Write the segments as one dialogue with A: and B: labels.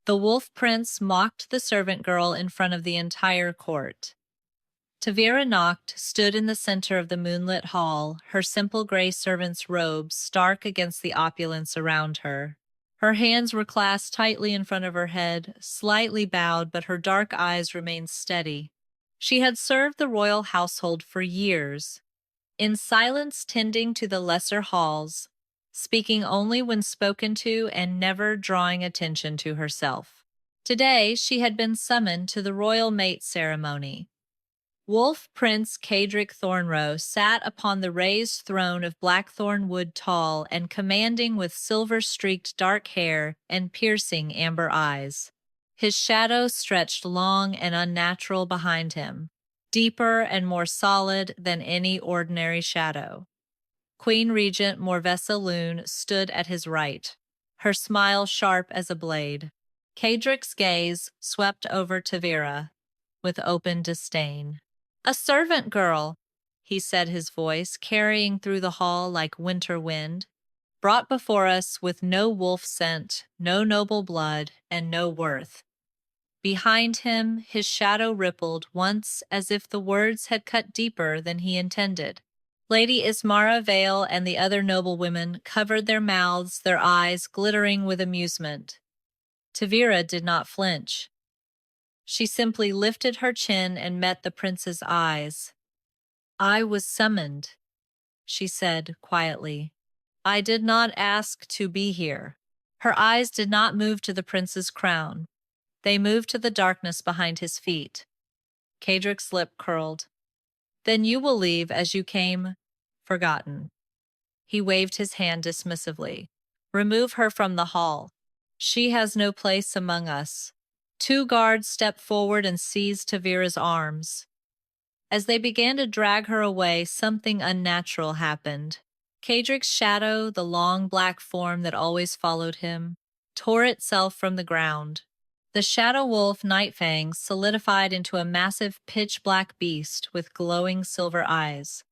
A: The wolf prince mocked the servant girl in front of the entire court. Tavira knocked, stood in the center of the moonlit hall, her simple gray servant's robes stark against the opulence around her. Her hands were clasped tightly in front of her head, slightly bowed, but her dark eyes remained steady. She had served the royal household for years, in silence tending to the lesser halls, speaking only when spoken to and never drawing attention to herself. Today she had been summoned to the royal mate ceremony. Wolf Prince Caedric Thornrow sat upon the raised throne of blackthorn wood tall and commanding with silver-streaked dark hair and piercing amber eyes. His shadow stretched long and unnatural behind him, deeper and more solid than any ordinary shadow. Queen Regent Morvessa Lune stood at his right, her smile sharp as a blade. Caedric's gaze swept over Tavira with open disdain. "A servant girl," he said, his voice carrying through the hall like winter wind, "brought before us with no wolf scent, no noble blood, and no worth." Behind him, his shadow rippled once as if the words had cut deeper than he intended. Lady Ismara Vale and the other noblewomen covered their mouths, their eyes glittering with amusement. Tavira did not flinch. She simply lifted her chin and met the prince's eyes. "I was summoned," she said quietly. "I did not ask to be here." Her eyes did not move to the prince's crown. They moved to the darkness behind his feet. Caedric's lip curled. "Then you will leave as you came, forgotten." He waved his hand dismissively. "Remove her from the hall. She has no place among us." Two guards stepped forward and seized Tavira's arms. As they began to drag her away, something unnatural happened. Caedric's shadow, the long black form that always followed him, tore itself from the ground. The shadow wolf Nightfang solidified into a massive pitch-black beast with glowing silver eyes.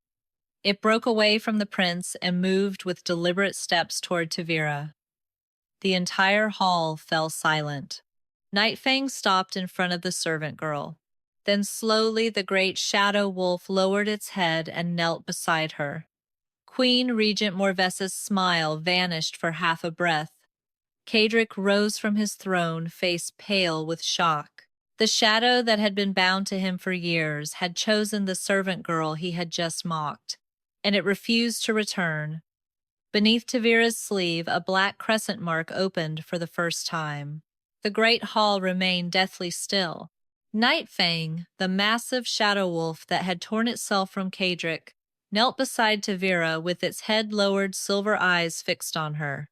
A: It broke away from the prince and moved with deliberate steps toward Tavira. The entire hall fell silent. Nightfang stopped in front of the servant girl. Then slowly the great shadow wolf lowered its head and knelt beside her. Queen Regent Morvessa's smile vanished for half a breath. Caedric rose from his throne, face pale with shock. The shadow that had been bound to him for years had chosen the servant girl he had just mocked, and it refused to return. Beneath Tavira's sleeve, a black crescent mark opened for the first time. The great hall remained deathly still. Nightfang, the massive shadow wolf that had torn itself from Caedric, knelt beside Tavira with its head lowered, silver eyes fixed on her.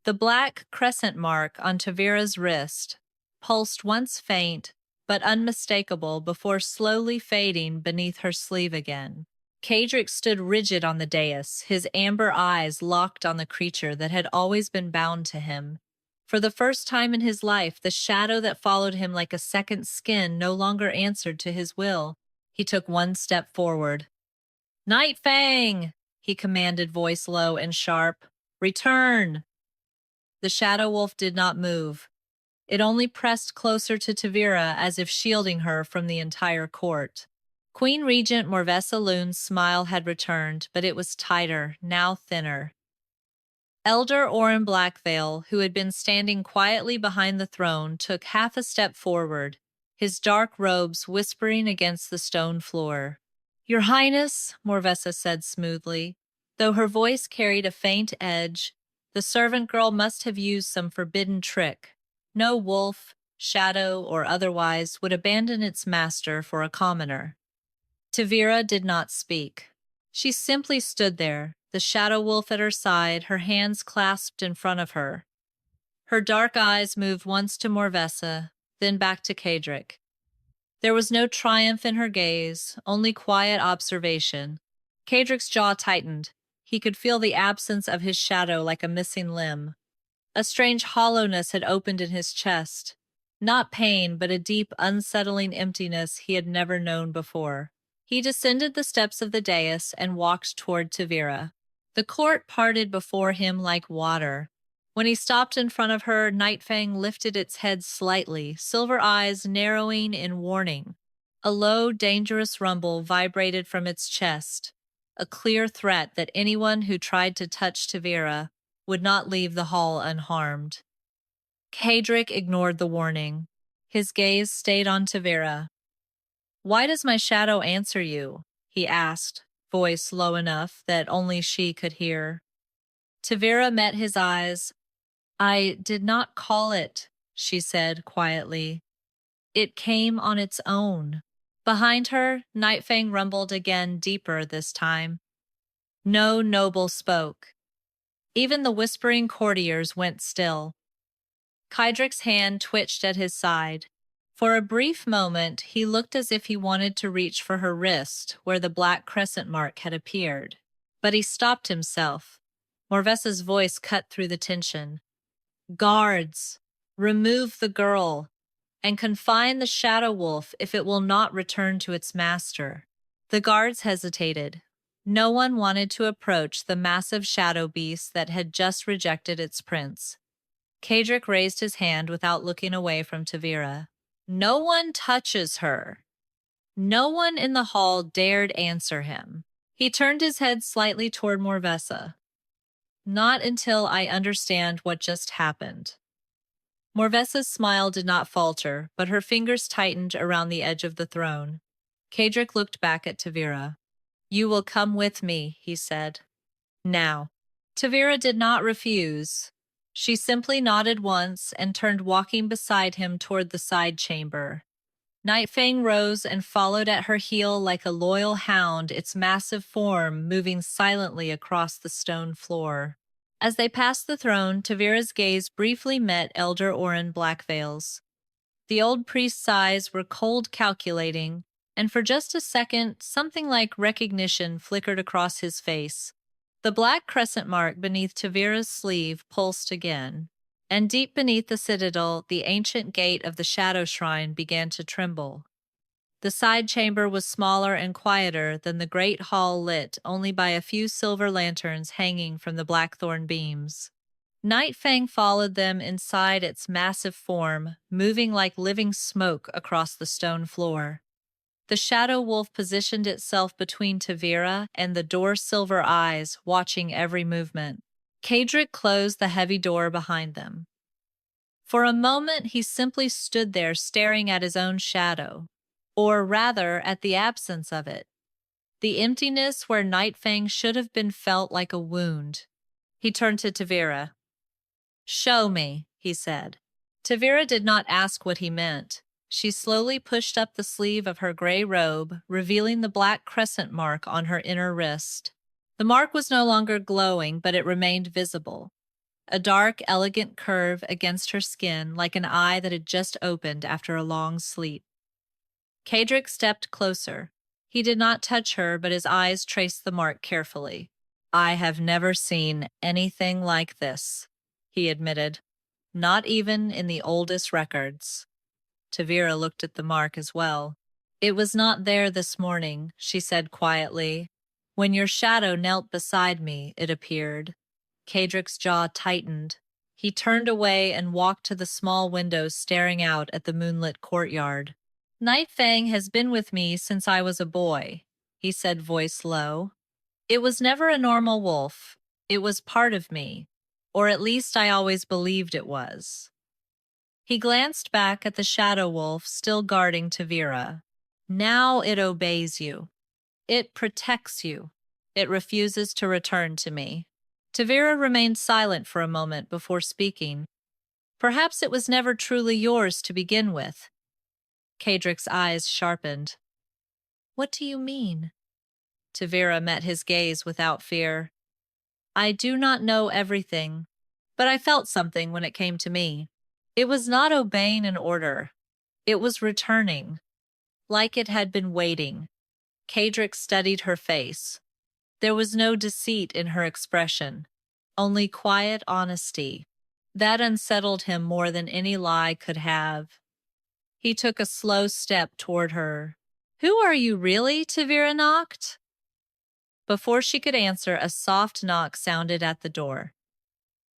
A: The black crescent mark on Tavira's wrist pulsed once faint but unmistakable before slowly fading beneath her sleeve again. Caedric stood rigid on the dais, his amber eyes locked on the creature that had always been bound to him. For the first time in his life, the shadow that followed him like a second skin no longer answered to his will. He took one step forward. "Nightfang!" he commanded, voice low and sharp. "Return!" The shadow wolf did not move. It only pressed closer to Tavira as if shielding her from the entire court. Queen Regent Morvessa Lune's smile had returned, but it was tighter, now thinner. Elder Orin Blackveil, who had been standing quietly behind the throne, took half a step forward, his dark robes whispering against the stone floor. "Your Highness," Morvessa said smoothly, though her voice carried a faint edge, the servant girl must have used some forbidden trick. No wolf, shadow or otherwise, would abandon its master for a commoner. Tavira did not speak. She simply stood there, the shadow wolf at her side, her hands clasped in front of her. Her dark eyes moved once to Morvessa, then back to Caedric. There was no triumph in her gaze, only quiet observation. Caedric's jaw tightened. He could feel the absence of his shadow like a missing limb. A strange hollowness had opened in his chest. Not pain, but a deep, unsettling emptiness he had never known before. He descended the steps of the dais and walked toward Tavira. The court parted before him like water. When he stopped in front of her, Nightfang lifted its head slightly, silver eyes narrowing in warning. A low, dangerous rumble vibrated from its chest, a clear threat that anyone who tried to touch Tavira would not leave the hall unharmed. Caedric ignored the warning. His gaze stayed on Tavira. "Why does my shadow answer you?" he asked, voice low enough that only she could hear. Tavira met his eyes. "I did not call it," she said quietly. "It came on its own." Behind her, Nightfang rumbled again, deeper this time. No noble spoke. Even the whispering courtiers went still. Caedric's hand twitched at his side. For a brief moment, he looked as if he wanted to reach for her wrist, where the black crescent mark had appeared. But he stopped himself. Morvesa's voice cut through the tension. "Guards, remove the girl, and confine the shadow wolf if it will not return to its master." The guards hesitated. No one wanted to approach the massive shadow beast that had just rejected its prince. Caedric raised his hand without looking away from Tavira. "No one touches her." No one in the hall dared answer him. He turned his head slightly toward Morvesa. "Not until I understand what just happened." Morvesa's smile did not falter, but her fingers tightened around the edge of the throne. Caedric looked back at Tavira. "You will come with me," he said. "Now." Tavira did not refuse. She simply nodded once and turned walking beside him toward the side chamber. Nightfang rose and followed at her heel like a loyal hound, its massive form moving silently across the stone floor. As they passed the throne, Tavira's gaze briefly met Elder Orin Blackveil's. The old priest's eyes were cold, calculating, and for just a second, something like recognition flickered across his face. The black crescent mark beneath Tavira's sleeve pulsed again, and deep beneath the citadel, the ancient gate of the Shadow Shrine began to tremble. The side chamber was smaller and quieter than the great hall, lit only by a few silver lanterns hanging from the blackthorn beams. Nightfang followed them inside its massive form, moving like living smoke across the stone floor. The shadow wolf positioned itself between Tavira and the door's silver eyes, watching every movement. Caedric closed the heavy door behind them. For a moment, he simply stood there staring at his own shadow, or rather at the absence of it. The emptiness where Nightfang should have been felt like a wound. He turned to Tavira. "Show me," he said. Tavira did not ask what he meant. She slowly pushed up the sleeve of her gray robe, revealing the black crescent mark on her inner wrist. The mark was no longer glowing, but it remained visible. A dark, elegant curve against her skin, like an eye that had just opened after a long sleep. Caedric stepped closer. He did not touch her, but his eyes traced the mark carefully. "I have never seen anything like this," he admitted. "Not even in the oldest records." Tavira looked at the mark as well. "It was not there this morning," she said quietly. "When your shadow knelt beside me, it appeared." Caedric's jaw tightened. He turned away and walked to the small window staring out at the moonlit courtyard. "Nightfang has been with me since I was a boy," he said, voice low. "It was never a normal wolf. It was part of me, or at least I always believed it was." He glanced back at the shadow wolf still guarding Tavira. "Now it obeys you. It protects you. It refuses to return to me." Tavira remained silent for a moment before speaking. "Perhaps it was never truly yours to begin with." Caedric's eyes sharpened. "What do you mean?" Tavira met his gaze without fear. "I do not know everything, but I felt something when it came to me. It was not obeying an order. It was returning, like it had been waiting." Caedric studied her face. There was no deceit in her expression, only quiet honesty. That unsettled him more than any lie could have. He took a slow step toward her. "Who are you really?" Tavira knocked. Before she could answer, a soft knock sounded at the door.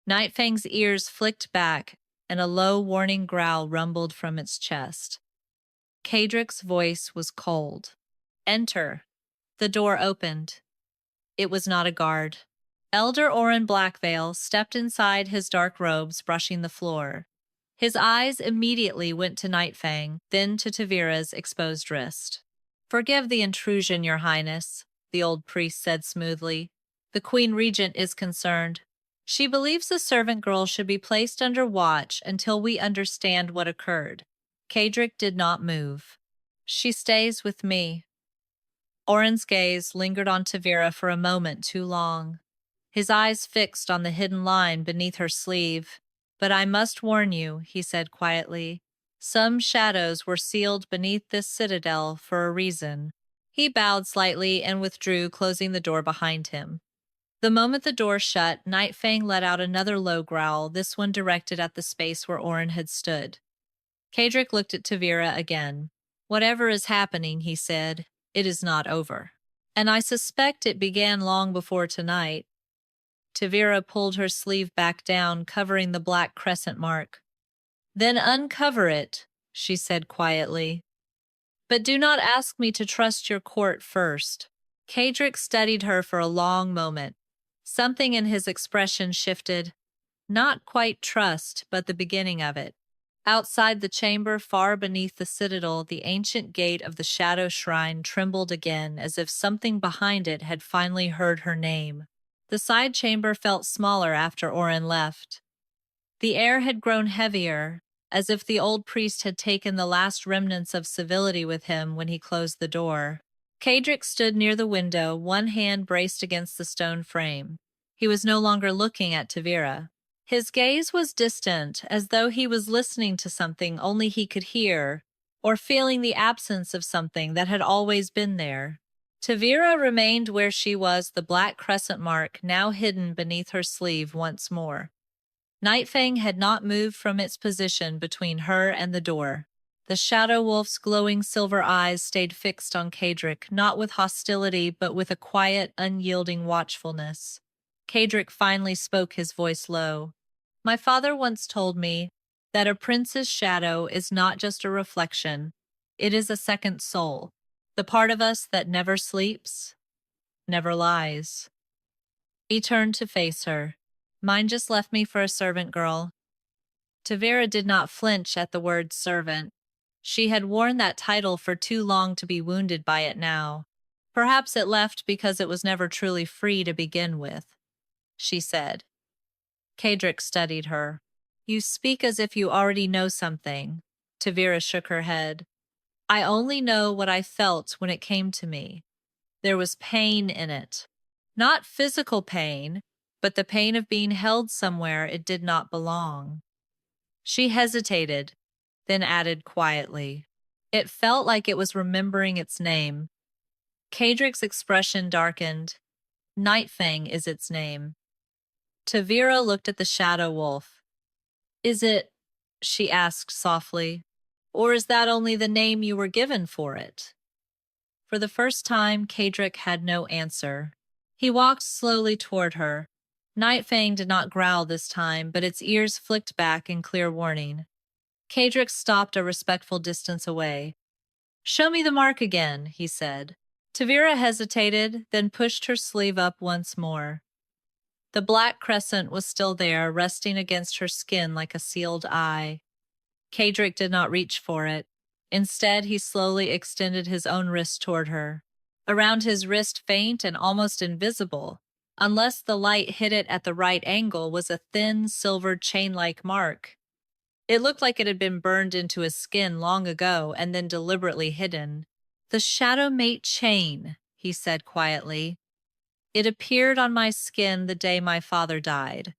A: Nightfang's ears flicked back, and a low warning growl rumbled from its chest. Caedric's voice was cold. Enter. The door opened. It was not a guard. Elder Orin Blackveil stepped inside his dark robes, brushing the floor. His eyes immediately went to Nightfang, then to Tavira's exposed wrist. "Forgive the intrusion, Your Highness," the old priest said smoothly. "The Queen Regent is concerned. She believes the servant girl should be placed under watch until we understand what occurred." Caedric did not move. "She stays with me." Orin's gaze lingered on Tavira for a moment too long. His eyes fixed on the hidden line beneath her sleeve. "But I must warn you," he said quietly. "Some shadows were sealed beneath this citadel for a reason." He bowed slightly and withdrew, closing the door behind him. The moment the door shut, Nightfang let out another low growl, this one directed at the space where Orin had stood. Caedric looked at Tavira again. "Whatever is happening," he said, "it is not over. And I suspect it began long before tonight." Tavira pulled her sleeve back down, covering the black crescent mark. "Then uncover it," she said quietly. "But do not ask me to trust your court first." Caedric studied her for a long moment. Something in his expression shifted. Not quite trust, but the beginning of it. Outside the chamber, far beneath the citadel, the ancient gate of the Shadow Shrine trembled again, as if something behind it had finally heard her name. The side chamber felt smaller after Orin left. The air had grown heavier, as if the old priest had taken the last remnants of civility with him when he closed the door. Caedric stood near the window, one hand braced against the stone frame. He was no longer looking at Tavira. His gaze was distant, as though he was listening to something only he could hear, or feeling the absence of something that had always been there. Tavira remained where she was, the black crescent mark now hidden beneath her sleeve once more. Nightfang had not moved from its position between her and the door. The Shadow Wolf's glowing silver eyes stayed fixed on Caedric, not with hostility but with a quiet, unyielding watchfulness. Caedric finally spoke, his voice low. "My father once told me that a prince's shadow is not just a reflection, it is a second soul, the part of us that never sleeps, never lies." He turned to face her. "Mine just left me for a servant girl." Tavira did not flinch at the word servant. She had worn that title for too long to be wounded by it now. Perhaps it left because it was never truly free to begin with. She said. Caedric studied her. "You speak as if you already know something." Tavira shook her head. "I only know what I felt when it came to me. There was pain in it. Not physical pain, but the pain of being held somewhere it did not belong." She hesitated, then added quietly, "It felt like it was remembering its name." Caedric's expression darkened. "Nightfang is its name." Tavira looked at the Shadow Wolf. "Is it," she asked softly, "or is that only the name you were given for it?" For the first time, Caedric had no answer. He walked slowly toward her. Nightfang did not growl this time, but its ears flicked back in clear warning. Caedric stopped a respectful distance away. "Show me the mark again," he said. Tavira hesitated, then pushed her sleeve up once more. The black crescent was still there, resting against her skin like a sealed eye. Caedric did not reach for it. Instead, he slowly extended his own wrist toward her. Around his wrist, faint and almost invisible, unless the light hit it at the right angle, was a thin, silvered chain-like mark. It looked like it had been burned into his skin long ago and then deliberately hidden. "The Shadow Mate chain," he said quietly. "It appeared on my skin the day my father died.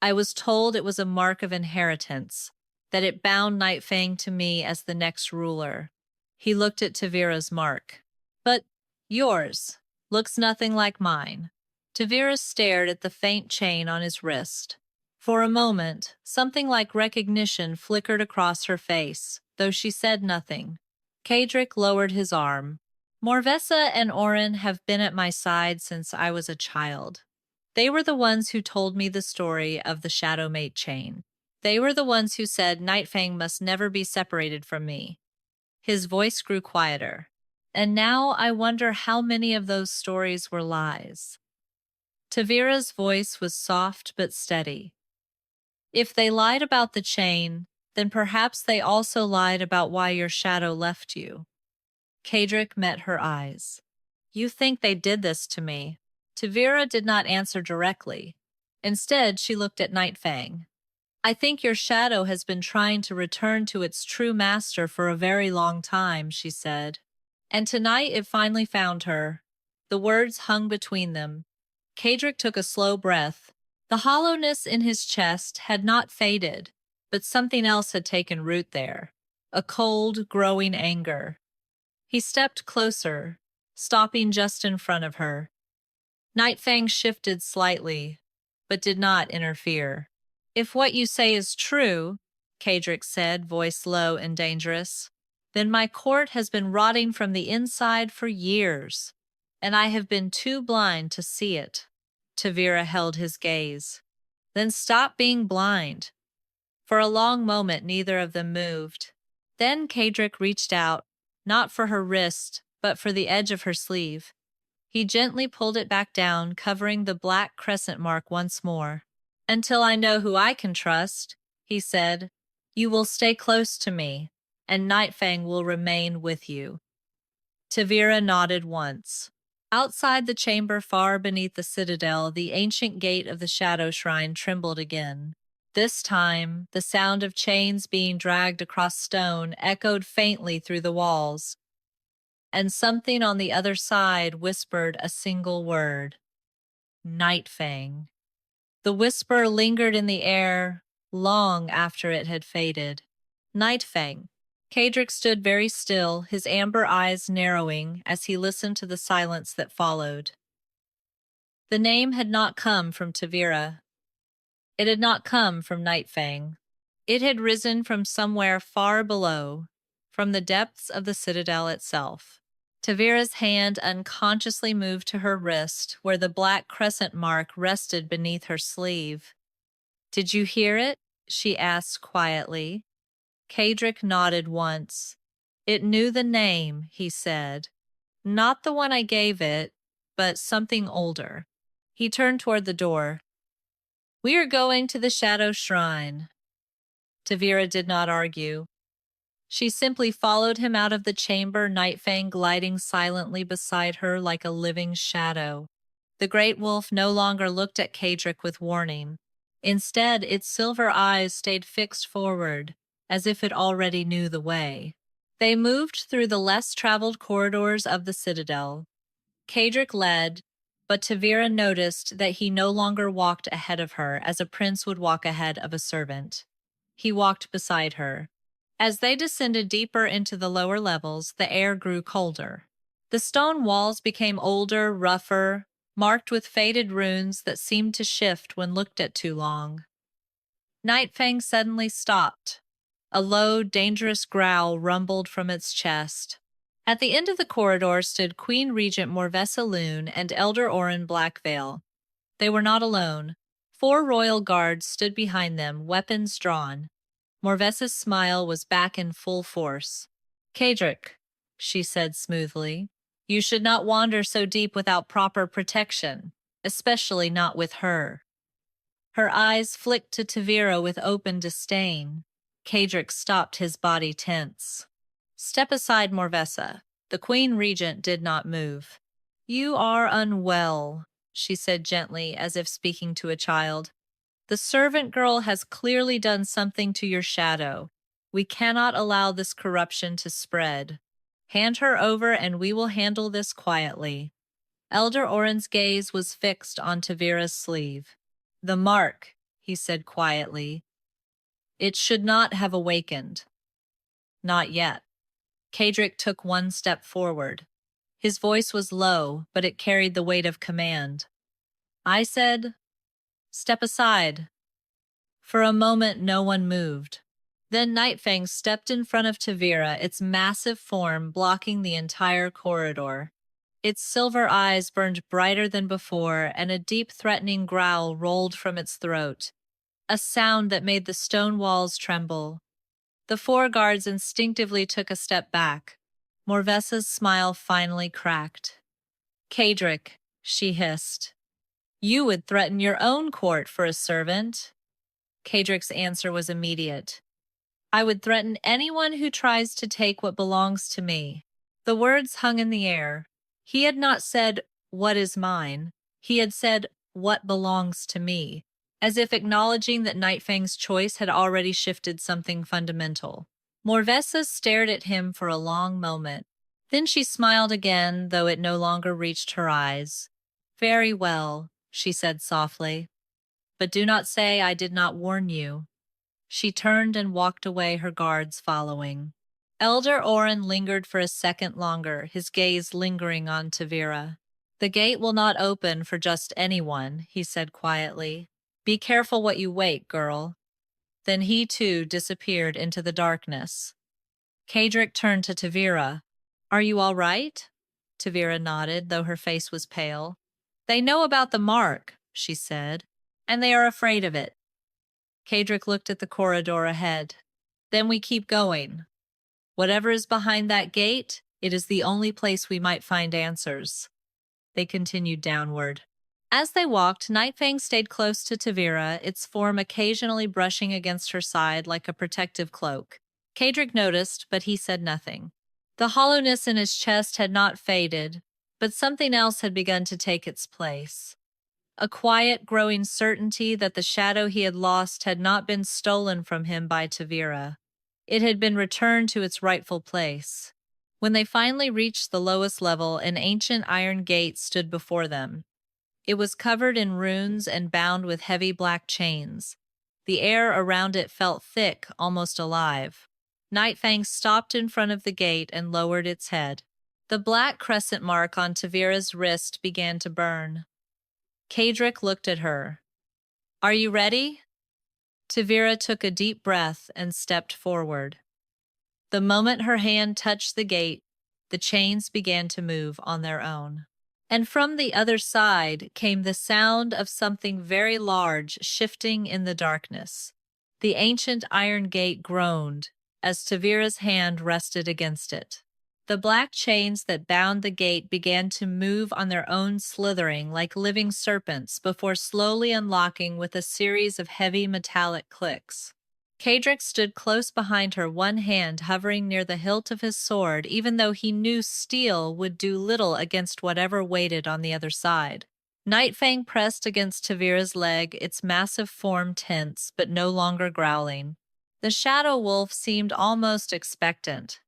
A: I was told it was a mark of inheritance, that it bound Nightfang to me as the next ruler." He looked at Tavira's mark. "But yours looks nothing like mine." Tavira stared at the faint chain on his wrist. For a moment, something like recognition flickered across her face, though she said nothing. Caedric lowered his arm. "Morvessa and Orin have been at my side since I was a child. They were the ones who told me the story of the shadow mate chain. They were the ones who said Nightfang must never be separated from me. His voice grew quieter. And now I wonder how many of those stories were lies. Tavira's voice was soft but steady. If they lied about the chain, then perhaps they also lied about why your shadow left you. Caedric met her eyes. You think they did this to me? Tavira did not answer directly. Instead, she looked at Nightfang. I think your shadow has been trying to return to its true master for a very long time, she said. And tonight it finally found her. The words hung between them. Caedric took a slow breath. The hollowness in his chest had not faded, but something else had taken root there. A cold, growing anger. He stepped closer, stopping just in front of her. Nightfang shifted slightly, but did not interfere. If what you say is true, Caedric said, voice low and dangerous, then my court has been rotting from the inside for years, and I have been too blind to see it. Tavira held his gaze. Then stop being blind. For a long moment, neither of them moved. Then Caedric reached out, not for her wrist, but for the edge of her sleeve. He gently pulled it back down, covering the black crescent mark once more. Until I know who I can trust, he said, you will stay close to me, and Nightfang will remain with you. Tavira nodded once. Outside the chamber far beneath the citadel, the ancient gate of the Shadow Shrine trembled again. This time, the sound of chains being dragged across stone echoed faintly through the walls, and something on the other side whispered a single word. Nightfang. The whisper lingered in the air long after it had faded. Nightfang. Caedric stood very still, his amber eyes narrowing as he listened to the silence that followed. The name had not come from Tavira. It had not come from Nightfang. It had risen from somewhere far below, from the depths of the citadel itself. Tavira's hand unconsciously moved to her wrist, where the black crescent mark rested beneath her sleeve. Did you hear it? She asked quietly. Caedric nodded once. It knew the name, he said. Not the one I gave it, but something older. He turned toward the door. We are going to the Shadow Shrine. Tavira did not argue. She simply followed him out of the chamber, Nightfang gliding silently beside her like a living shadow. The great wolf no longer looked at Caedric with warning. Instead, its silver eyes stayed fixed forward, as if it already knew the way. They moved through the less traveled corridors of the citadel. Caedric led, but Tavira noticed that he no longer walked ahead of her as a prince would walk ahead of a servant. He walked beside her. As they descended deeper into the lower levels, the air grew colder. The stone walls became older, rougher, marked with faded runes that seemed to shift when looked at too long. Nightfang suddenly stopped. A low, dangerous growl rumbled from its chest. At the end of the corridor stood Queen Regent Morvessa Loon and Elder Orin Blackveil. They were not alone. 4 royal guards stood behind them, weapons drawn. Morvessa's smile was back in full force. Caedric, she said smoothly, you should not wander so deep without proper protection, especially not with her. Her eyes flicked to Tavira with open disdain. Caedric stopped, his body tense. Step aside, Morvessa. The Queen Regent did not move. You are unwell, she said gently, as if speaking to a child. The servant girl has clearly done something to your shadow. We cannot allow this corruption to spread. Hand her over and we will handle this quietly. Elder Orin's gaze was fixed on Tavira's sleeve. The mark, he said quietly. It should not have awakened. Not yet. Caedric took 1 step forward. His voice was low, but it carried the weight of command. I said, step aside. For a moment, no one moved. Then Nightfang stepped in front of Tavira, its massive form blocking the entire corridor. Its silver eyes burned brighter than before, and a deep threatening growl rolled from its throat, a sound that made the stone walls tremble. The four guards instinctively took a step back. Morvesa's smile finally cracked. "Caedric," she hissed, "you would threaten your own court for a servant." Caedric's answer was immediate. "I would threaten anyone who tries to take what belongs to me." The words hung in the air. He had not said, "What is mine?" He had said, "What belongs to me?" as if acknowledging that Nightfang's choice had already shifted something fundamental. Morvesa stared at him for a long moment. Then she smiled again, though it no longer reached her eyes. "Very well," she said softly. "But do not say I did not warn you." She turned and walked away, her guards following. Elder Oren lingered for a second longer, his gaze lingering on Tavira. "The gate will not open for just anyone," he said quietly. "Be careful what you wake, girl." Then he too disappeared into the darkness. Caedric turned to Tavira. "Are you all right?" Tavira nodded, though her face was pale. "They know about the mark," she said, "and they are afraid of it." Caedric looked at the corridor ahead. "Then we keep going. Whatever is behind that gate, it is the only place we might find answers." They continued downward. As they walked, Nightfang stayed close to Tavira, its form occasionally brushing against her side like a protective cloak. Caedric noticed, but he said nothing. The hollowness in his chest had not faded, but something else had begun to take its place. A quiet, growing certainty that the shadow he had lost had not been stolen from him by Tavira. It had been returned to its rightful place. When they finally reached the lowest level, an ancient iron gate stood before them. It was covered in runes and bound with heavy black chains. The air around it felt thick, almost alive. Nightfang stopped in front of the gate and lowered its head. The black crescent mark on Tavira's wrist began to burn. Caedric looked at her. "Are you ready?" Tavira took a deep breath and stepped forward. The moment her hand touched the gate, the chains began to move on their own. And from the other side came the sound of something very large shifting in the darkness. The ancient iron gate groaned as Tavira's hand rested against it. The black chains that bound the gate began to move on their own, slithering like living serpents before slowly unlocking with a series of heavy metallic clicks. Caedric stood close behind her, one hand hovering near the hilt of his sword, even though he knew steel would do little against whatever waited on the other side. Nightfang pressed against Tavira's leg, its massive form tense but no longer growling. The shadow wolf seemed almost expectant.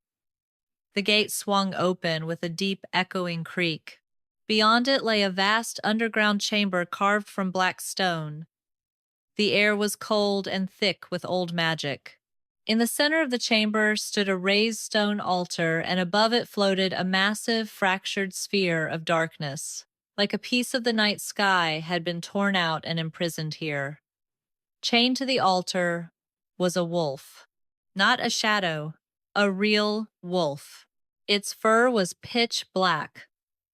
A: The gate swung open with a deep, echoing creak. Beyond it lay a vast underground chamber carved from black stone. The air was cold and thick with old magic. In the center of the chamber stood a raised stone altar, and above it floated a massive, fractured sphere of darkness. Like a piece of the night sky had been torn out and imprisoned here. Chained to the altar was a wolf. Not a shadow, a real wolf. Its fur was pitch black,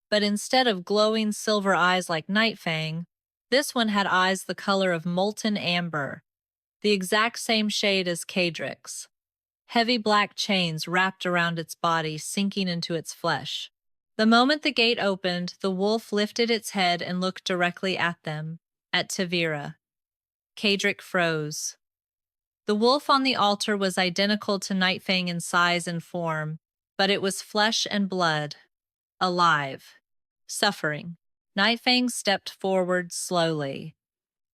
A: but instead of glowing silver eyes like Nightfang, this one had eyes the color of molten amber, the exact same shade as Caedric's. Heavy black chains wrapped around its body, sinking into its flesh. The moment the gate opened, the wolf lifted its head and looked directly at them, at Tavira. Caedric froze. The wolf on the altar was identical to Nightfang in size and form, but it was flesh and blood, alive, suffering. Nightfang stepped forward slowly.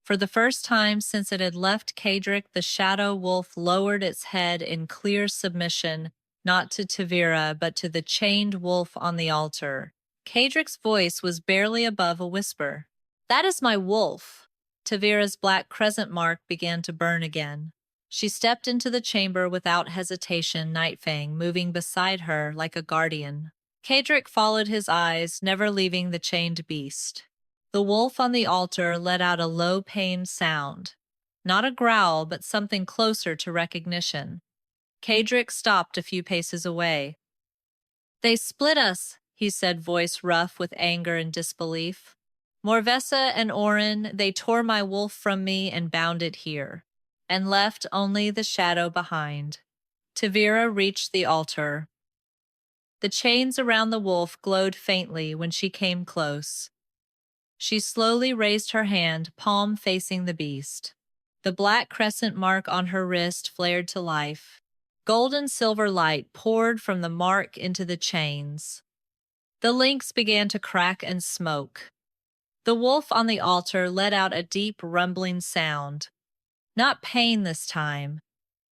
A: For the first time since it had left Caedric, the shadow wolf lowered its head in clear submission, not to Tavira, but to the chained wolf on the altar. Caedric's voice was barely above a whisper. "That is my wolf." Tavira's black crescent mark began to burn again. She stepped into the chamber without hesitation, Nightfang moving beside her like a guardian. Caedric followed his eyes, never leaving the chained beast. The wolf on the altar let out a low, pained sound. Not a growl, but something closer to recognition. Caedric stopped a few paces away. "They split us," he said, voice rough with anger and disbelief. Morvessa and Orin, they tore my wolf from me and bound it here, and left only the shadow behind. Tavira reached the altar. The chains around the wolf glowed faintly when she came close. She slowly raised her hand, palm facing the beast. The black crescent mark on her wrist flared to life. Gold and silver light poured from the mark into the chains. The links began to crack and smoke. The wolf on the altar let out a deep rumbling sound. Not pain this time,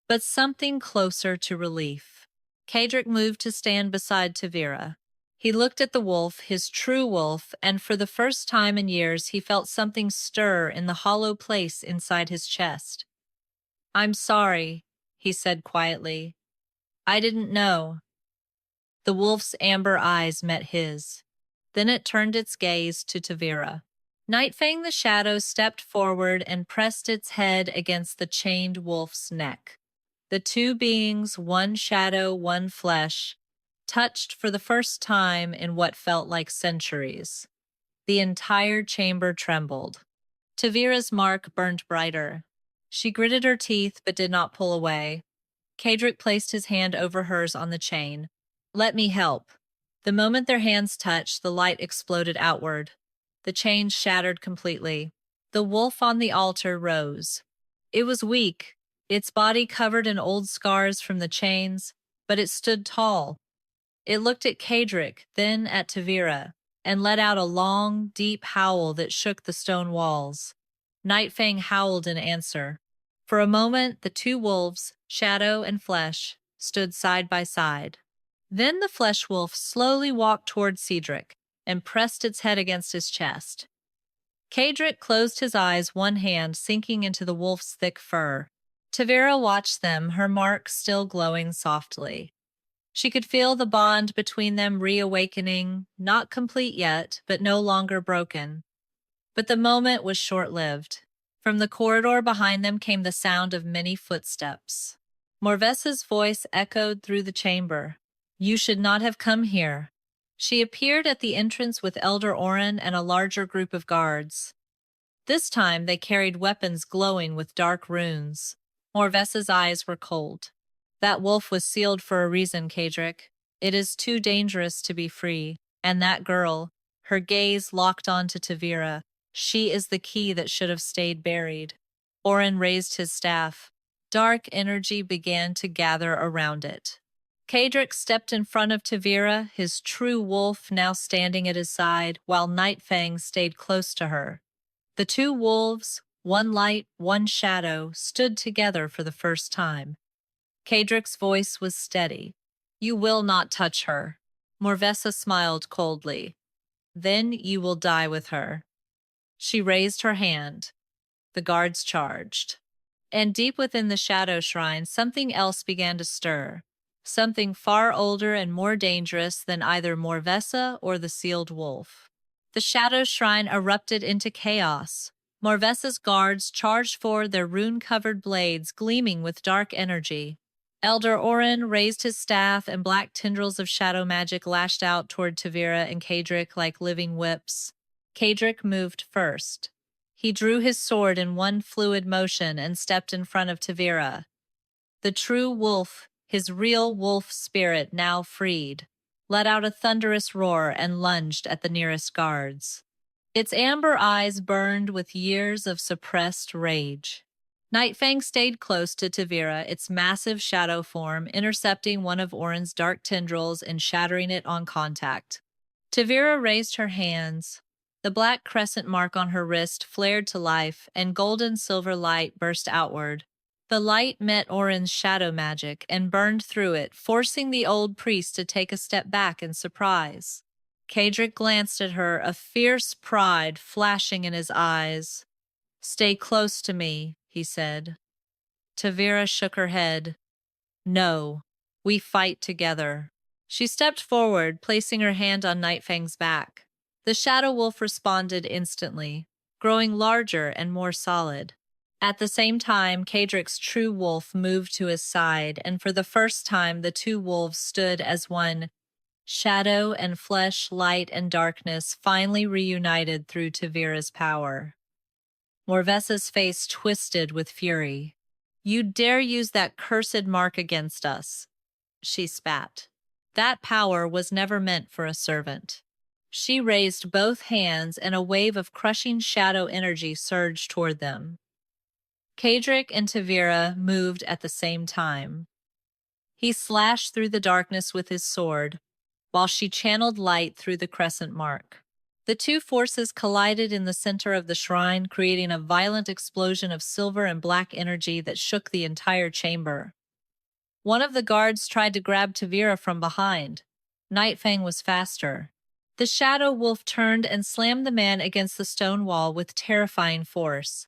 A: but something closer to relief. Caedric moved to stand beside Tavira. He looked at the wolf, his true wolf, and for the first time in years he felt something stir in the hollow place inside his chest. "I'm sorry," he said quietly. "I didn't know." The wolf's amber eyes met his. Then it turned its gaze to Tavira. Nightfang the Shadow stepped forward and pressed its head against the chained wolf's neck. The two beings, one shadow, one flesh, touched for the first time in what felt like centuries. The entire chamber trembled. Tavira's mark burned brighter. She gritted her teeth but did not pull away. Caedric placed his hand over hers on the chain. "Let me help." The moment their hands touched, the light exploded outward. The chain shattered completely. The wolf on the altar rose. It was weak, its body covered in old scars from the chains, but it stood tall. It looked at Caedric, then at Tavira, and let out a long, deep howl that shook the stone walls. Nightfang howled in answer. For a moment, the two wolves, shadow and flesh, stood side by side. Then the flesh wolf slowly walked toward Caedric and pressed its head against his chest. Caedric closed his eyes, one hand sinking into the wolf's thick fur. Tavira watched them, her mark still glowing softly. She could feel the bond between them reawakening, not complete yet, but no longer broken. But the moment was short-lived. From the corridor behind them came the sound of many footsteps. Morvessa's voice echoed through the chamber. "You should not have come here." She appeared at the entrance with Elder Orin and a larger group of guards. This time they carried weapons glowing with dark runes. Morvessa's eyes were cold. "That wolf was sealed for a reason, Caedric. It is too dangerous to be free. And that girl," her gaze locked on to Tavira, "she is the key that should have stayed buried." Orin raised his staff. Dark energy began to gather around it. Caedric stepped in front of Tavira, his true wolf now standing at his side, while Nightfang stayed close to her. The two wolves, one light, one shadow, stood together for the first time. Caedric's voice was steady. "You will not touch her." Morvessa smiled coldly. "Then you will die with her." She raised her hand. The guards charged. And deep within the shadow shrine, something else began to stir. Something far older and more dangerous than either Morvessa or the sealed wolf. The shadow shrine erupted into chaos. Morvessa's guards charged forward, their rune-covered blades gleaming with dark energy. Elder Orin raised his staff, and black tendrils of shadow magic lashed out toward Tavira and Caedric like living whips. Caedric moved first. He drew his sword in one fluid motion and stepped in front of Tavira. The true wolf, his real wolf spirit now freed, let out a thunderous roar and lunged at the nearest guards. Its amber eyes burned with years of suppressed rage. Nightfang stayed close to Tavira, its massive shadow form intercepting one of Orin's dark tendrils and shattering it on contact. Tavira raised her hands. The black crescent mark on her wrist flared to life, and golden silver light burst outward. The light met Orin's shadow magic and burned through it, forcing the old priest to take a step back in surprise. Caedric glanced at her, a fierce pride flashing in his eyes. "Stay close to me," he said. Tavira shook her head. "No, we fight together." She stepped forward, placing her hand on Nightfang's back. The shadow wolf responded instantly, growing larger and more solid. At the same time, Caedric's true wolf moved to his side, and for the first time the two wolves stood as one. Shadow and flesh, light and darkness finally reunited through Tavira's power. Morvesa's face twisted with fury. "You dare use that cursed mark against us," she spat. "That power was never meant for a servant." She raised both hands and a wave of crushing shadow energy surged toward them. Caedric and Tavira moved at the same time. He slashed through the darkness with his sword, while she channeled light through the crescent mark. The two forces collided in the center of the shrine, creating a violent explosion of silver and black energy that shook the entire chamber. One of the guards tried to grab Tavira from behind. Nightfang was faster. The shadow wolf turned and slammed the man against the stone wall with terrifying force.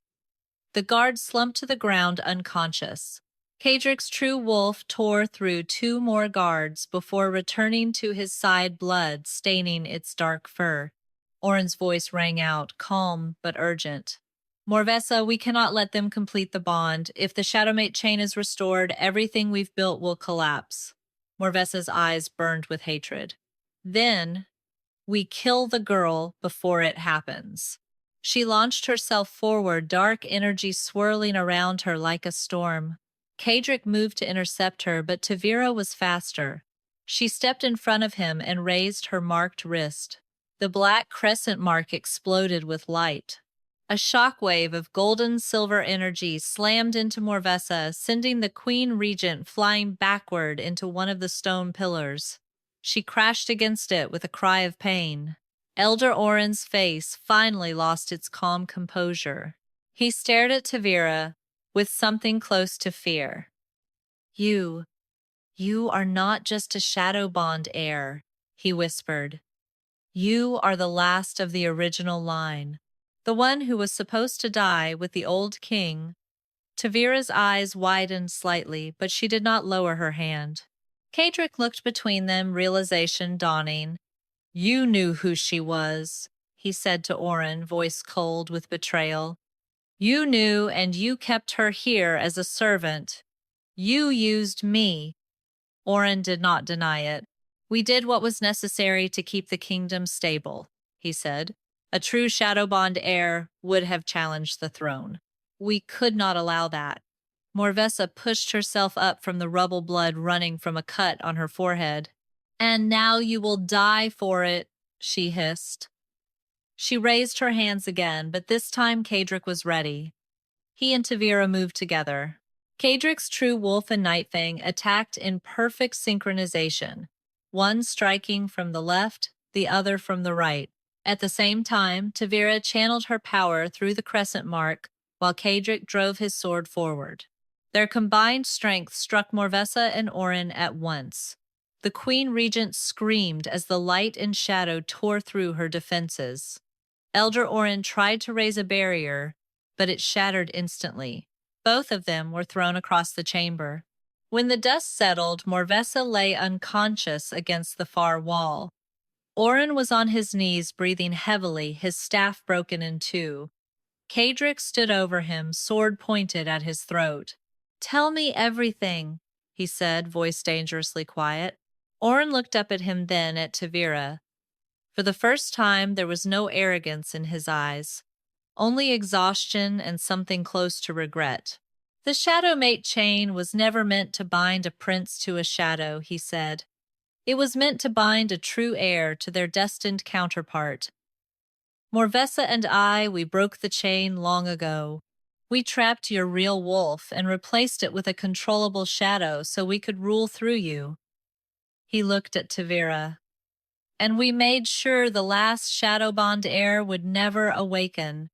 A: The guard slumped to the ground unconscious. Caedric's true wolf tore through two more guards before returning to his side, blood staining its dark fur. Oren's voice rang out, calm but urgent. "Morvesa, we cannot let them complete the bond. If the Shadowmate chain is restored, everything we've built will collapse." Morvesa's eyes burned with hatred. "Then, we kill the girl before it happens." She launched herself forward, dark energy swirling around her like a storm. Caedric moved to intercept her, but Tavira was faster. She stepped in front of him and raised her marked wrist. The black crescent mark exploded with light. A shockwave of golden-silver energy slammed into Morvesa, sending the Queen Regent flying backward into one of the stone pillars. She crashed against it with a cry of pain. Elder Oren's face finally lost its calm composure. He stared at Tavira with something close to fear. You are not just a Shadow-Bond heir," he whispered. "You are the last of the original line, the one who was supposed to die with the old king." Tavira's eyes widened slightly, but she did not lower her hand. Caedric looked between them, realization dawning. "You knew who she was," he said to Oren, voice cold with betrayal. "You knew, and you kept her here as a servant. You used me." Oren did not deny it. "We did what was necessary to keep the kingdom stable," he said. "A true Shadow-Bond heir would have challenged the throne. We could not allow that." Morvesa pushed herself up from the rubble, blood running from a cut on her forehead. "And now you will die for it," she hissed. She raised her hands again, but this time Caedric was ready. He and Tavira moved together. Caedric's true wolf and Nightfang attacked in perfect synchronization, one striking from the left, the other from the right. At the same time, Tavira channeled her power through the crescent mark, while Caedric drove his sword forward. Their combined strength struck Morvesa and Oren at once. The Queen Regent screamed as the light and shadow tore through her defenses. Elder Oren tried to raise a barrier, but it shattered instantly. Both of them were thrown across the chamber. When the dust settled, Morvesa lay unconscious against the far wall. Oren was on his knees, breathing heavily, his staff broken in two. Caedric stood over him, sword pointed at his throat. "Tell me everything," he said, voice dangerously quiet. Oren looked up at him, then at Tavira. For the first time, there was no arrogance in his eyes, only exhaustion and something close to regret. "The Shadowmate chain was never meant to bind a prince to a shadow," he said. "It was meant to bind a true heir to their destined counterpart. Morvesa and we broke the chain long ago. We trapped your real wolf and replaced it with a controllable shadow so we could rule through you." He looked at Tavira. "And we made sure the last Shadow-Bond heir would never awaken.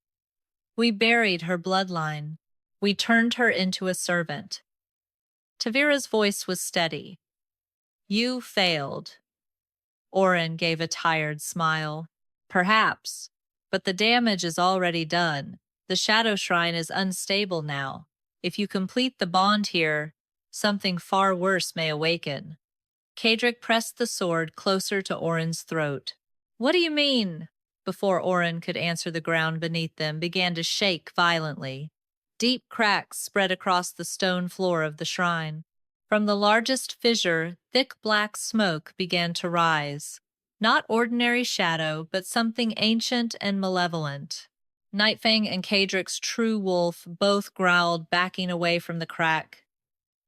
A: We buried her bloodline. We turned her into a servant." Tavira's voice was steady. "You failed." Oren gave a tired smile. "Perhaps, but the damage is already done. The Shadow Shrine is unstable now. If you complete the bond here, something far worse may awaken." Caedric pressed the sword closer to Oren's throat. "What do you mean?" Before Oren could answer, the ground beneath them began to shake violently. Deep cracks spread across the stone floor of the shrine. From the largest fissure, thick black smoke began to rise. Not ordinary shadow, but something ancient and malevolent. Nightfang and Caedric's true wolf both growled, backing away from the crack.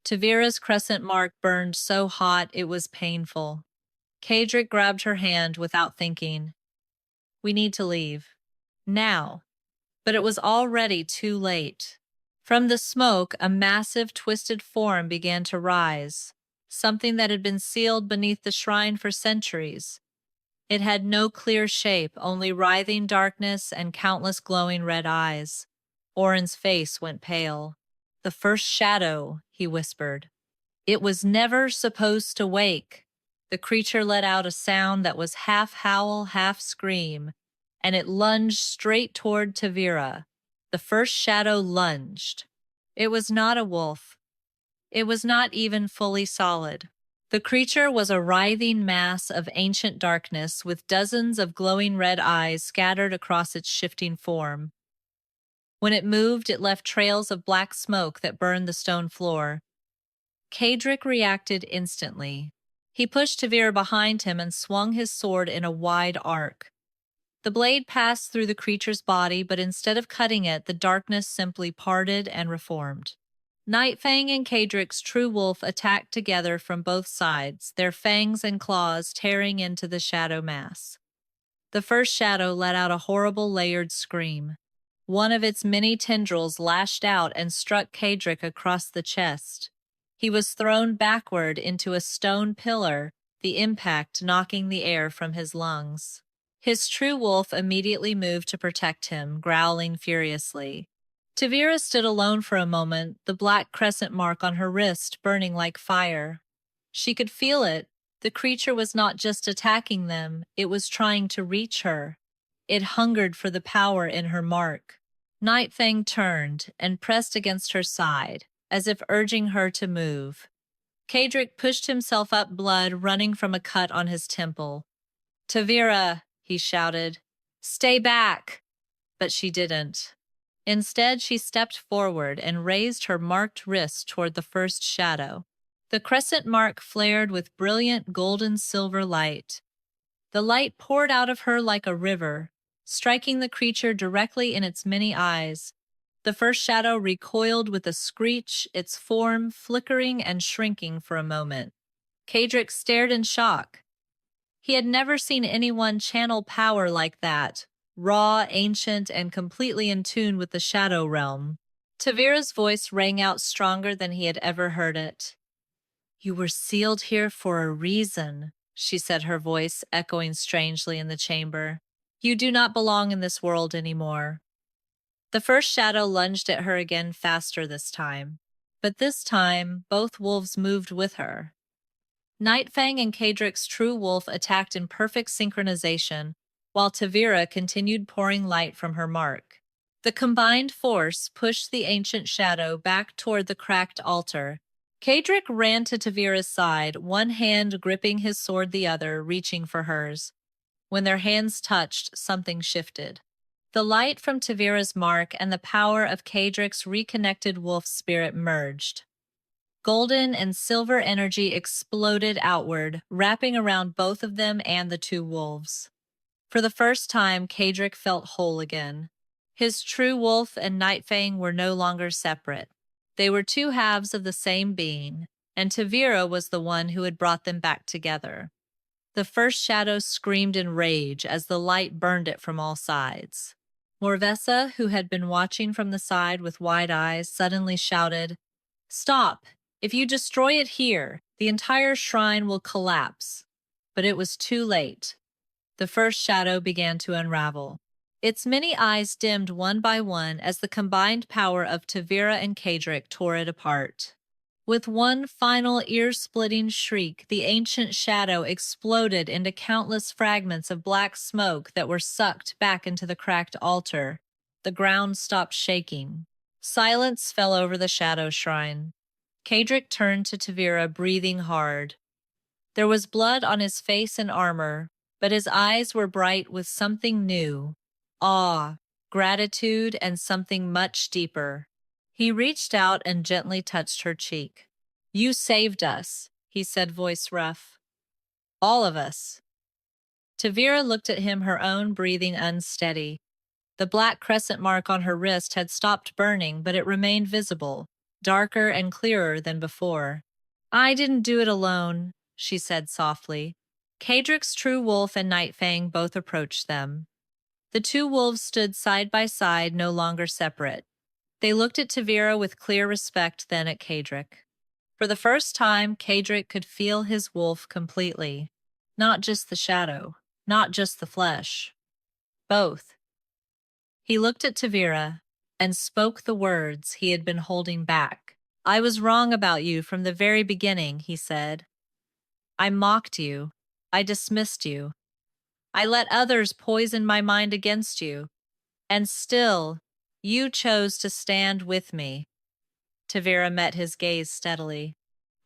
A: Tavira's crescent mark burned so hot it was painful. Caedric grabbed her hand without thinking. "We need to leave. Now." But it was already too late. From the smoke, a massive, twisted form began to rise, something that had been sealed beneath the shrine for centuries. It had no clear shape, only writhing darkness and countless glowing red eyes. Orin's face went pale. "The first shadow," he whispered. "It was never supposed to wake." The creature let out a sound that was half howl, half scream, and it lunged straight toward Tavira. The first shadow lunged. It was not a wolf. It was not even fully solid. The creature was a writhing mass of ancient darkness with dozens of glowing red eyes scattered across its shifting form. When it moved, it left trails of black smoke that burned the stone floor. Caedric reacted instantly. He pushed Tavira behind him and swung his sword in a wide arc. The blade passed through the creature's body, but instead of cutting it, the darkness simply parted and reformed. Nightfang and Caedric's true wolf attacked together from both sides, their fangs and claws tearing into the shadow mass. The first shadow let out a horrible layered scream. One of its many tendrils lashed out and struck Caedric across the chest. He was thrown backward into a stone pillar, the impact knocking the air from his lungs. His true wolf immediately moved to protect him, growling furiously. Tavira stood alone for a moment, the black crescent mark on her wrist burning like fire. She could feel it. The creature was not just attacking them, it was trying to reach her. It hungered for the power in her mark. Nightfang turned and pressed against her side, as if urging her to move. Caedric pushed himself up, blood running from a cut on his temple. "Tavira," he shouted, "stay back!" But she didn't. Instead, she stepped forward and raised her marked wrist toward the first shadow. The crescent mark flared with brilliant golden-silver light. The light poured out of her like a river, striking the creature directly in its many eyes. The first shadow recoiled with a screech, its form flickering and shrinking for a moment. Caedric stared in shock. He had never seen anyone channel power like that, raw, ancient, and completely in tune with the shadow realm. Tavira's voice rang out stronger than he had ever heard it. "You were sealed here for a reason," she said, her voice echoing strangely in the chamber. "You do not belong in this world anymore." The first shadow lunged at her again, faster this time. But this time, both wolves moved with her. Nightfang and Caedric's true wolf attacked in perfect synchronization, while Tavira continued pouring light from her mark. The combined force pushed the ancient shadow back toward the cracked altar. Caedric ran to Tavira's side, one hand gripping his sword, the other reaching for hers. When their hands touched, something shifted. The light from Tavira's mark and the power of Caedric's reconnected wolf spirit merged. Golden and silver energy exploded outward, wrapping around both of them and the two wolves. For the first time, Caedric felt whole again. His true wolf and Nightfang were no longer separate. They were two halves of the same being, and Tavira was the one who had brought them back together. The first shadow screamed in rage as the light burned it from all sides. Morvessa, who had been watching from the side with wide eyes, suddenly shouted, "Stop! If you destroy it here, the entire shrine will collapse." But it was too late. The first shadow began to unravel. Its many eyes dimmed one by one as the combined power of Tavira and Caedric tore it apart. With one final ear-splitting shriek, the ancient shadow exploded into countless fragments of black smoke that were sucked back into the cracked altar. The ground stopped shaking. Silence fell over the shadow shrine. Caedric turned to Tavira, breathing hard. There was blood on his face and armor, but his eyes were bright with something new. Awe, gratitude, and something much deeper. He reached out and gently touched her cheek. You saved us, he said, voice rough. All of us. Tavira looked at him, her own breathing unsteady. The black crescent mark on her wrist had stopped burning, but it remained visible, darker and clearer than before. I didn't do it alone, she said softly. Caedric's true wolf and Nightfang both approached them. The two wolves stood side by side, no longer separate. They looked at Tavira with clear respect, then at Caedric. For the first time, Caedric could feel his wolf completely. Not just the shadow, not just the flesh. Both. He looked at Tavira and spoke the words he had been holding back. I was wrong about you from the very beginning, he said. I mocked you. I dismissed you. I let others poison my mind against you. And still, you chose to stand with me. Tavira met his gaze steadily.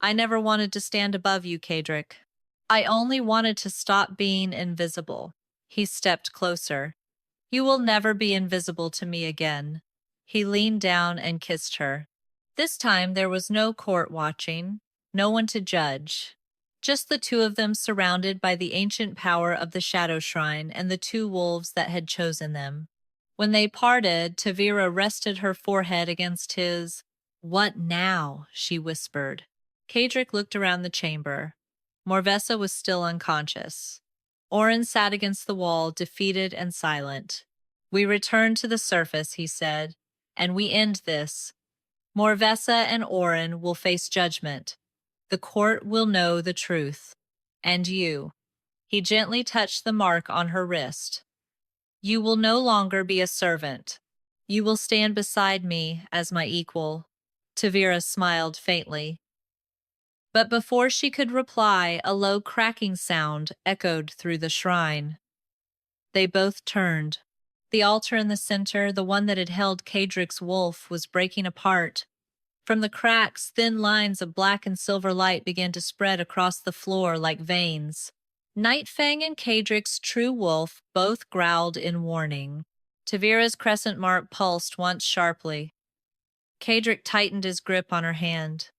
A: I never wanted to stand above you, Caedric. I only wanted to stop being invisible. He stepped closer. You will never be invisible to me again. He leaned down and kissed her. This time there was no court watching, no one to judge. Just the two of them surrounded by the ancient power of the Shadow Shrine and the two wolves that had chosen them. When they parted, Tavira rested her forehead against his. What now? She whispered. Caedric looked around the chamber. Morvessa was still unconscious. Oren sat against the wall, defeated and silent. We return to the surface, he said, and we end this. Morvessa and Oren will face judgment. The court will know the truth. And you. He gently touched the mark on her wrist. You will no longer be a servant. You will stand beside me as my equal. Tavira smiled faintly. But before she could reply, a low cracking sound echoed through the shrine. They both turned. The altar in the center, the one that had held Caedric's wolf, was breaking apart. From the cracks, thin lines of black and silver light began to spread across the floor like veins. Nightfang and Caedric's true wolf both growled in warning. Tavira's crescent mark pulsed once sharply. Caedric tightened his grip on her hand.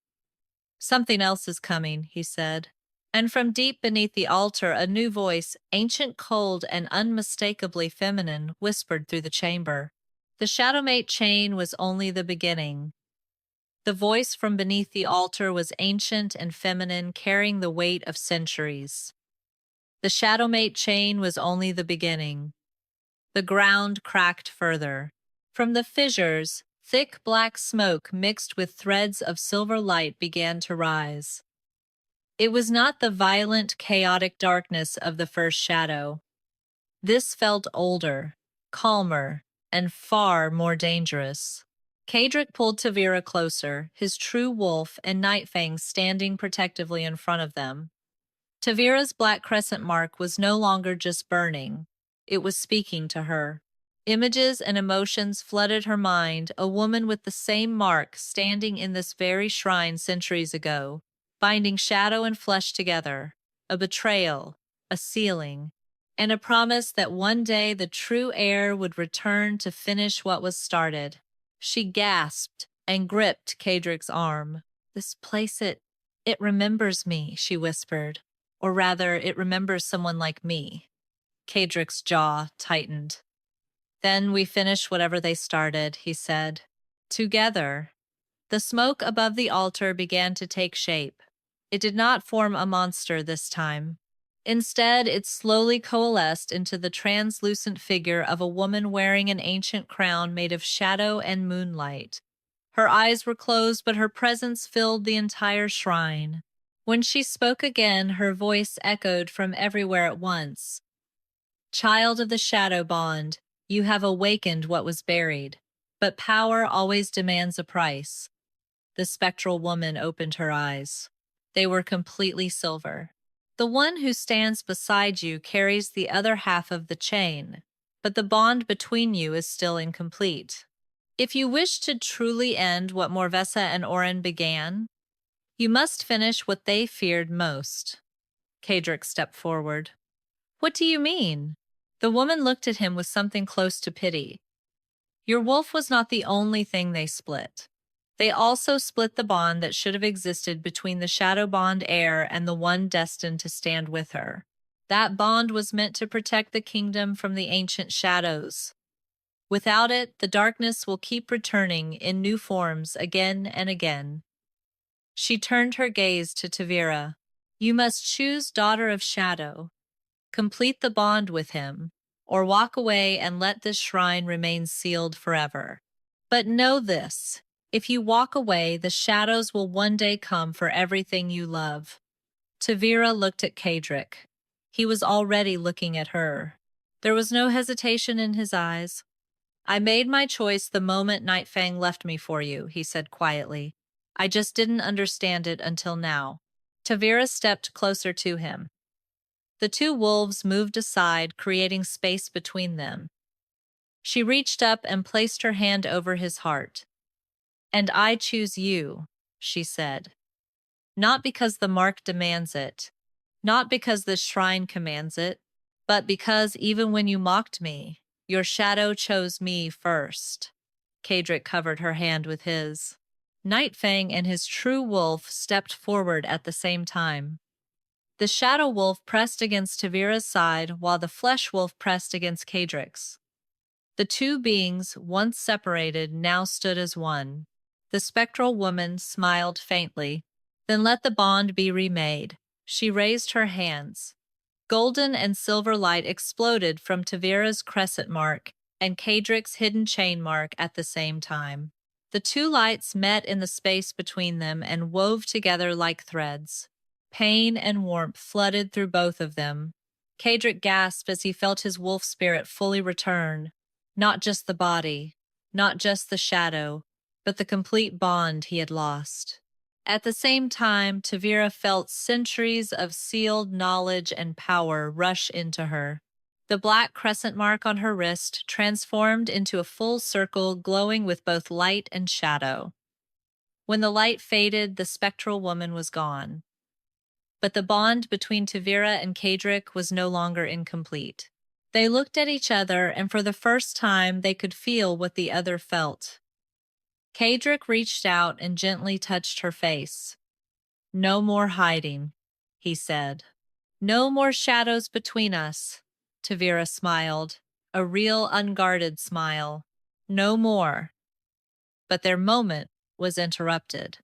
A: Something else is coming, he said. And from deep beneath the altar, a new voice, ancient, cold, and unmistakably feminine, whispered through the chamber. The Shadowmate chain was only the beginning. The voice from beneath the altar was ancient and feminine, carrying the weight of centuries. The Shadowmate chain was only the beginning. The ground cracked further. From the fissures, thick black smoke mixed with threads of silver light began to rise. It was not the violent, chaotic darkness of the first shadow. This felt older, calmer, and far more dangerous. Caedric pulled Tavira closer, his true wolf and Nightfang standing protectively in front of them. Tavira's black crescent mark was no longer just burning. It was speaking to her. Images and emotions flooded her mind, a woman with the same mark standing in this very shrine centuries ago, binding shadow and flesh together, a betrayal, a sealing, and a promise that one day the true heir would return to finish what was started. She gasped and gripped Caedric's arm. This place, it remembers me, she whispered. Or rather, it remembers someone like me. Caedric's jaw tightened. Then we finish whatever they started, he said. Together. The smoke above the altar began to take shape. It did not form a monster this time. Instead, it slowly coalesced into the translucent figure of a woman wearing an ancient crown made of shadow and moonlight. Her eyes were closed, but her presence filled the entire shrine. When she spoke again, her voice echoed from everywhere at once. Child of the Shadow-Bond, you have awakened what was buried, but power always demands a price. The spectral woman opened her eyes. They were completely silver. The one who stands beside you carries the other half of the chain, but the bond between you is still incomplete. If you wish to truly end what Morvessa and Oren began, you must finish what they feared most. Caedric stepped forward. What do you mean? The woman looked at him with something close to pity. Your wolf was not the only thing they split. They also split the bond that should have existed between the Shadow-Bond Heir and the one destined to stand with her. That bond was meant to protect the kingdom from the ancient shadows. Without it, the darkness will keep returning in new forms again and again. She turned her gaze to Tavira. You must choose, Daughter of Shadow. Complete the bond with him, or walk away and let this shrine remain sealed forever. But know this, if you walk away, the shadows will one day come for everything you love. Tavira looked at Caedric. He was already looking at her. There was no hesitation in his eyes. I made my choice the moment Nightfang left me for you, he said quietly. I just didn't understand it until now. Tavira stepped closer to him. The two wolves moved aside, creating space between them. She reached up and placed her hand over his heart. And I choose you, she said. Not because the mark demands it, not because the shrine commands it, but because even when you mocked me, your shadow chose me first. Caedric covered her hand with his. Nightfang and his true wolf stepped forward at the same time. The shadow wolf pressed against Tavira's side while the flesh wolf pressed against Caedric's. The two beings, once separated, now stood as one. The spectral woman smiled faintly. Then let the bond be remade. She raised her hands. Golden and silver light exploded from Tavira's crescent mark and Caedric's hidden chain mark at the same time. The two lights met in the space between them and wove together like threads. Pain and warmth flooded through both of them. Caedric gasped as he felt his wolf spirit fully return. Not just the body, not just the shadow, but the complete bond he had lost. At the same time, Tavira felt centuries of sealed knowledge and power rush into her. The black crescent mark on her wrist transformed into a full circle glowing with both light and shadow. When the light faded, the spectral woman was gone. But the bond between Tavira and Caedric was no longer incomplete. They looked at each other, and for the first time they could feel what the other felt. Caedric reached out and gently touched her face. No more hiding, he said. No more shadows between us, Tavira smiled, a real unguarded smile. No more. But their moment was interrupted.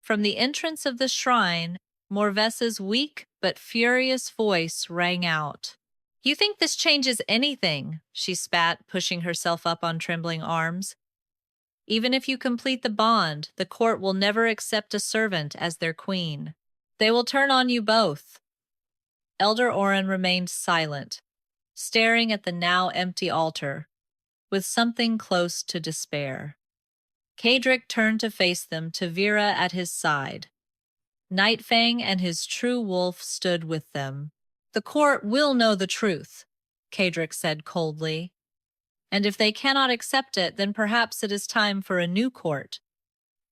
A: From the entrance of the shrine, Morvesa's weak but furious voice rang out. You think this changes anything? She spat, pushing herself up on trembling arms. Even if you complete the bond, the court will never accept a servant as their queen. They will turn on you both. Elder Oren remained silent, staring at the now empty altar, with something close to despair. Caedric turned to face them, Tavira at his side. Nightfang and his true wolf stood with them. The court will know the truth, Caedric said coldly. And if they cannot accept it, then perhaps it is time for a new court.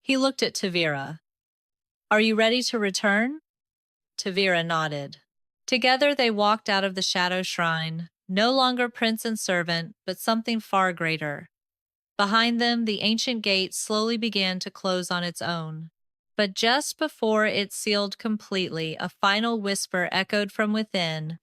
A: He looked at Tavira. Are you ready to return? Tavira nodded. Together they walked out of the Shadow Shrine, no longer prince and servant, but something far greater. Behind them, the ancient gate slowly began to close on its own. But just before it sealed completely, a final whisper echoed from within.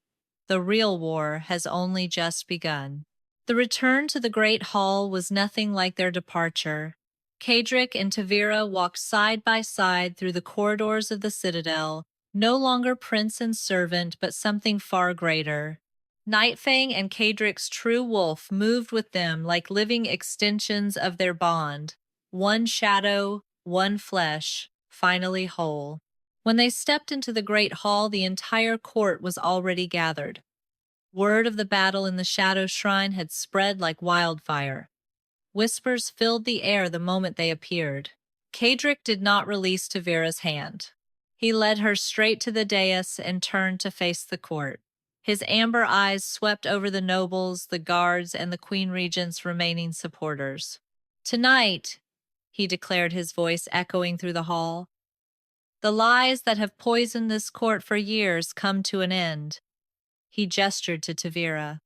A: The real war has only just begun. The return to the Great Hall was nothing like their departure. Caedric and Tavira walked side by side through the corridors of the citadel, no longer prince and servant, but something far greater. Nightfang and Caedric's true wolf moved with them like living extensions of their bond. One shadow, one flesh, finally whole. When they stepped into the Great Hall, the entire court was already gathered. Word of the battle in the Shadow Shrine had spread like wildfire. Whispers filled the air the moment they appeared. Caedric did not release Tavira's hand. He led her straight to the dais and turned to face the court. His amber eyes swept over the nobles, the guards, and the Queen Regent's remaining supporters. Tonight, he declared, his voice echoing through the hall, the lies that have poisoned this court for years come to an end. He gestured to Tavira.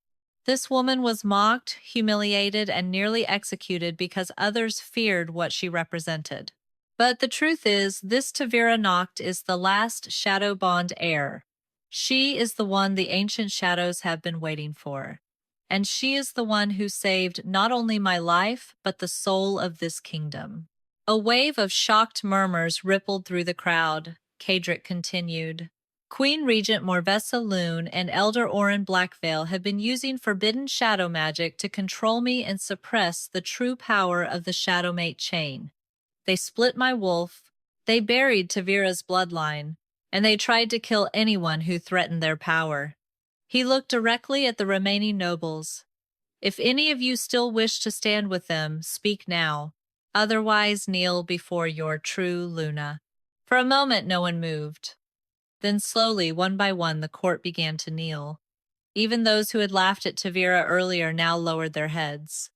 A: This woman was mocked, humiliated, and nearly executed because others feared what she represented. But the truth is, this Tavira Noct is the last Shadow-Bond Heir. She is the one the ancient shadows have been waiting for. And she is the one who saved not only my life, but the soul of this kingdom. A wave of shocked murmurs rippled through the crowd. Caedric continued. Queen Regent Morvessa Lune and Elder Orin Blackveil have been using forbidden shadow magic to control me and suppress the true power of the Shadowmate chain. They split my wolf, they buried Tavira's bloodline, and they tried to kill anyone who threatened their power. He looked directly at the remaining nobles. If any of you still wish to stand with them, speak now. Otherwise, kneel before your true Luna. For a moment, no one moved. Then slowly, one by one, the court began to kneel. Even those who had laughed at Tavira earlier now lowered their heads.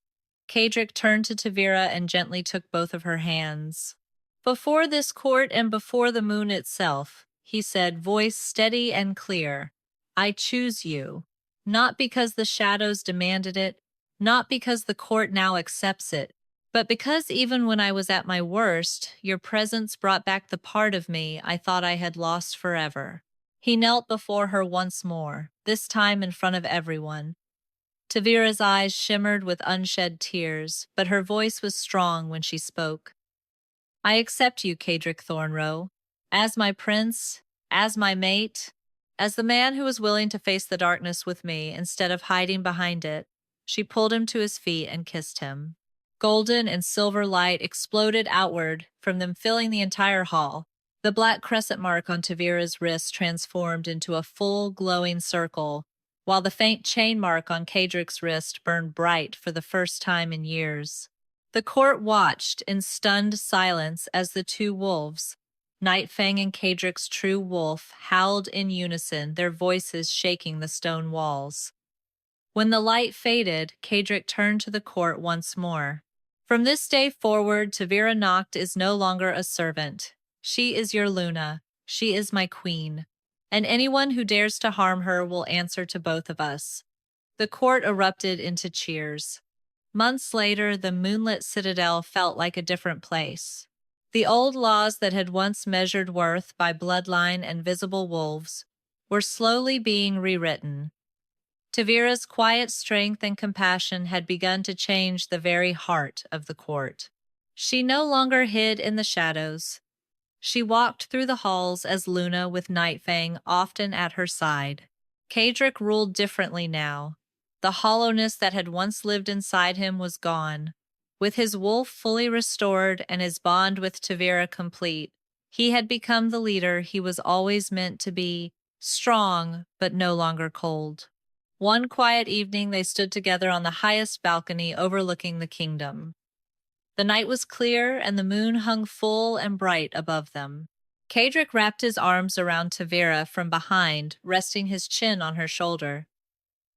A: Caedric turned to Tavira and gently took both of her hands. Before this court and before the moon itself, he said, voice steady and clear, I choose you, not because the shadows demanded it, not because the court now accepts it, but because even when I was at my worst, your presence brought back the part of me I thought I had lost forever. He knelt before her once more, this time in front of everyone. Tavira's eyes shimmered with unshed tears, but her voice was strong when she spoke. I accept you, Caedric Thornrow, as my prince, as my mate, as the man who was willing to face the darkness with me instead of hiding behind it. She pulled him to his feet and kissed him. Golden and silver light exploded outward from them, filling the entire hall. The black crescent mark on Tavira's wrist transformed into a full, glowing circle, while the faint chain mark on Caedric's wrist burned bright for the first time in years. The court watched in stunned silence as the two wolves, Nightfang and Caedric's true wolf, howled in unison, their voices shaking the stone walls. When the light faded, Caedric turned to the court once more. From this day forward, Tavira Noct is no longer a servant. She is your Luna. She is my queen. And anyone who dares to harm her will answer to both of us. The court erupted into cheers. Months later, the moonlit citadel felt like a different place. The old laws that had once measured worth by bloodline and visible wolves were slowly being rewritten. Tavira's quiet strength and compassion had begun to change the very heart of the court. She no longer hid in the shadows. She walked through the halls as Luna with Nightfang often at her side. Caedric ruled differently now. The hollowness that had once lived inside him was gone. With his wolf fully restored and his bond with Tavira complete, he had become the leader he was always meant to be, strong but no longer cold. One quiet evening they stood together on the highest balcony overlooking the kingdom. The night was clear and the moon hung full and bright above them. Caedric wrapped his arms around Tavira from behind, resting his chin on her shoulder.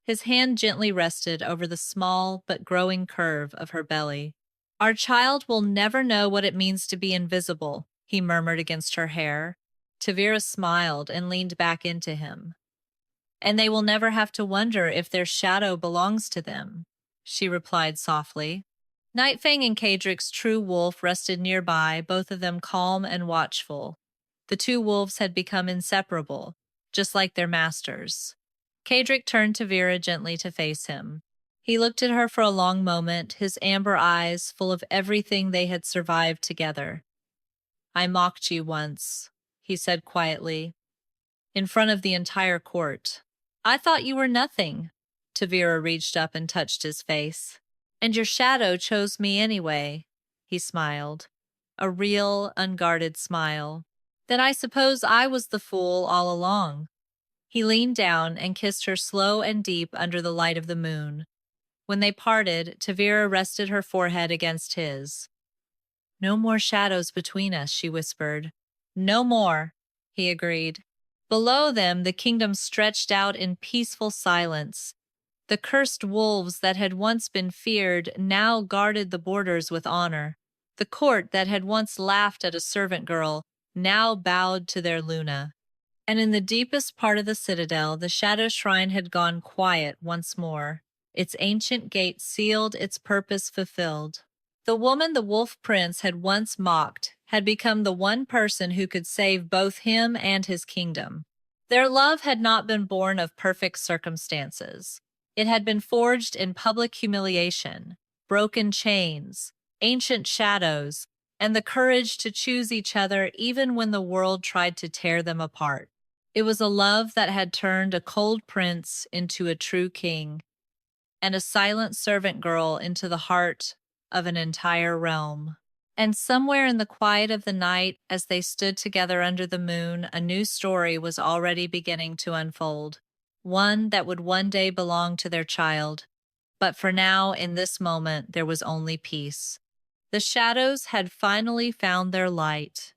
A: His hand gently rested over the small but growing curve of her belly. Our child will never know what it means to be invisible, he murmured against her hair. Tavira smiled and leaned back into him. And they will never have to wonder if their shadow belongs to them, she replied softly. Nightfang and Caedric's true wolf rested nearby, both of them calm and watchful. The two wolves had become inseparable, just like their masters. Caedric turned Tavira gently to face him. He looked at her for a long moment, his amber eyes full of everything they had survived together. I mocked you once, he said quietly, in front of the entire court. I thought you were nothing. Tavira reached up and touched his face. And your shadow chose me anyway, he smiled. A real, unguarded smile. Then I suppose I was the fool all along. He leaned down and kissed her slow and deep under the light of the moon. When they parted, Tavira rested her forehead against his. No more shadows between us, she whispered. No more, he agreed. Below them, the kingdom stretched out in peaceful silence. The cursed wolves that had once been feared now guarded the borders with honor. The court that had once laughed at a servant girl now bowed to their Luna. And in the deepest part of the citadel, the shadow shrine had gone quiet once more. its ancient gate sealed, its purpose fulfilled. The woman the Wolf Prince had once mocked had become the one person who could save both him and his kingdom. Their love had not been born of perfect circumstances. It had been forged in public humiliation, broken chains, ancient shadows, and the courage to choose each other even when the world tried to tear them apart. It was a love that had turned a cold prince into a true king, and a silent servant girl into the heart of an entire realm. And somewhere in the quiet of the night, as they stood together under the moon, a new story was already beginning to unfold, one that would one day belong to their child. But for now, in this moment, there was only peace. The shadows had finally found their light,